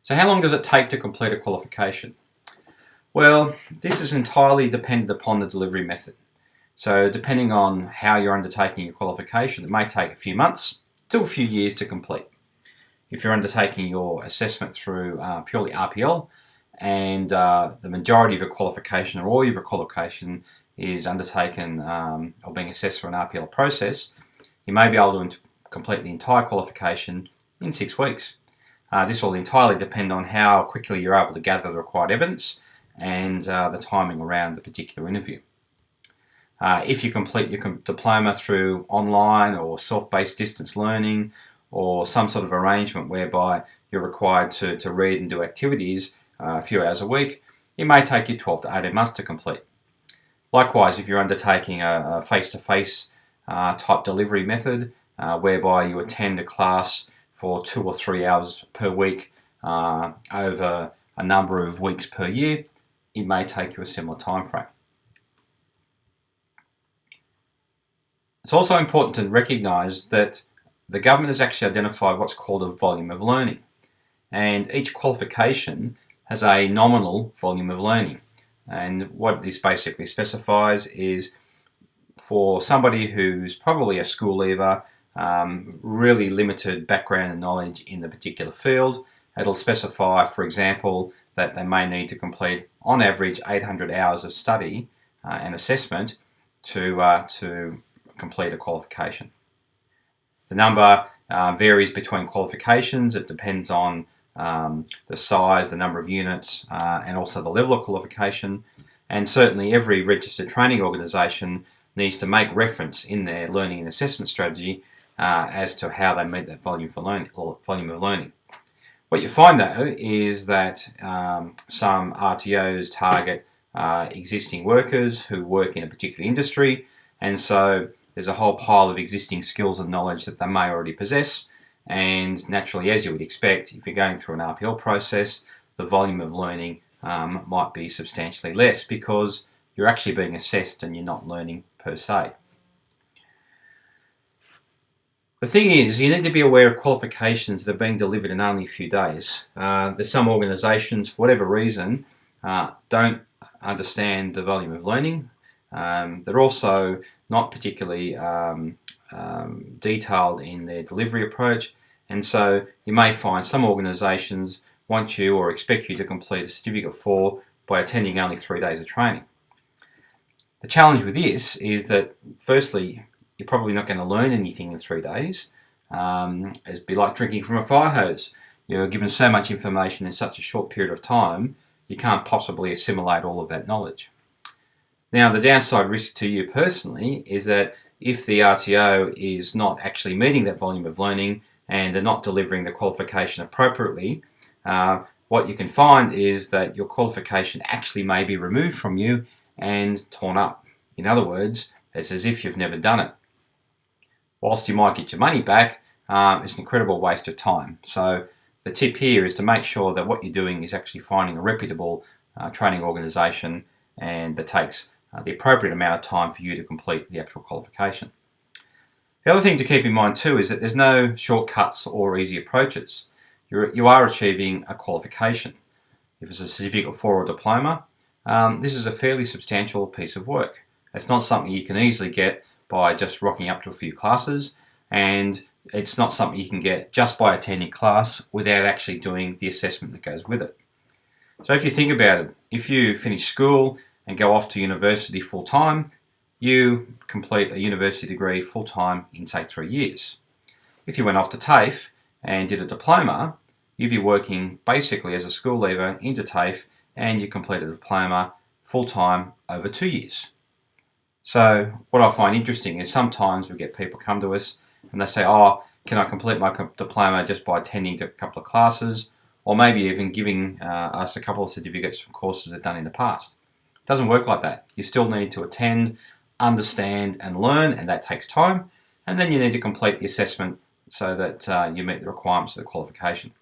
So how long does it take to complete a qualification? Well, this is entirely dependent upon the delivery method. So depending on how you're undertaking your qualification, it may take a few months to a few years to complete. If you're undertaking your assessment through purely RPL and the majority of your qualification or all of your qualification is undertaken or being assessed through an RPL process, you may be able to complete the entire qualification in 6 weeks. This will entirely depend on how quickly you're able to gather the required evidence and the timing around the particular interview. If you complete your diploma through online or self-based distance learning or some sort of arrangement whereby you're required to read and do activities a few hours a week, it may take you 12 to 18 months to complete. Likewise, if you're undertaking a face-to-face type delivery method whereby you attend a class for 2 or 3 hours per week over a number of weeks per year, it may take you a similar time frame. It's also important to recognise that the government has actually identified what's called a volume of learning, and each qualification has a nominal volume of learning. And what this basically specifies is for somebody who's probably a school leaver, really limited background and knowledge in the particular field, it'll specify, for example, that they may need to complete on average 800 hours of study and assessment to complete a qualification. The number varies between qualifications. It depends on the size, the number of units, and also the level of qualification. And certainly every registered training organisation needs to make reference in their learning and assessment strategy as to how they meet that volume of learning. What you find though is that some RTOs target existing workers who work in a particular industry, and so there's a whole pile of existing skills and knowledge that they may already possess, and naturally, as you would expect, if you're going through an RPL process, the volume of learning might be substantially less because you're actually being assessed and you're not learning per se. The thing is, you need to be aware of qualifications that are being delivered in only a few days. There's some organisations, for whatever reason, don't understand the volume of learning. They're also not particularly detailed in their delivery approach, and so you may find some organisations want you or expect you to complete a certificate for by attending only 3 days of training. The challenge with this is that firstly, you're probably not going to learn anything in 3 days. It'd be like drinking from a fire hose. You're given so much information in such a short period of time, you can't possibly assimilate all of that knowledge. Now, the downside risk to you personally is that if the RTO is not actually meeting that volume of learning and they're not delivering the qualification appropriately, what you can find is that your qualification actually may be removed from you and torn up. In other words, it's as if you've never done it. Whilst you might get your money back, it's an incredible waste of time. So the tip here is to make sure that what you're doing is actually finding a reputable training organisation and that takes the appropriate amount of time for you to complete the actual qualification. The other thing to keep in mind too is that there's no shortcuts or easy approaches. You are achieving a qualification. If it's a certificate for or diploma, this is a fairly substantial piece of work. It's not something you can easily get by just rocking up to a few classes, and it's not something you can get just by attending class without actually doing the assessment that goes with it. So if you think about it, if you finish school and go off to university full-time, you complete a university degree full-time in, say, 3 years. If you went off to TAFE and did a diploma, you'd be working basically as a school leaver into TAFE and you complete a diploma full-time over 2 years. So what I find interesting is sometimes we get people come to us and they say, oh, can I complete my diploma just by attending a couple of classes, or maybe even giving us a couple of certificates from courses they've done in the past. It doesn't work like that. You still need to attend, understand and learn, and that takes time, and then you need to complete the assessment so that you meet the requirements of the qualification.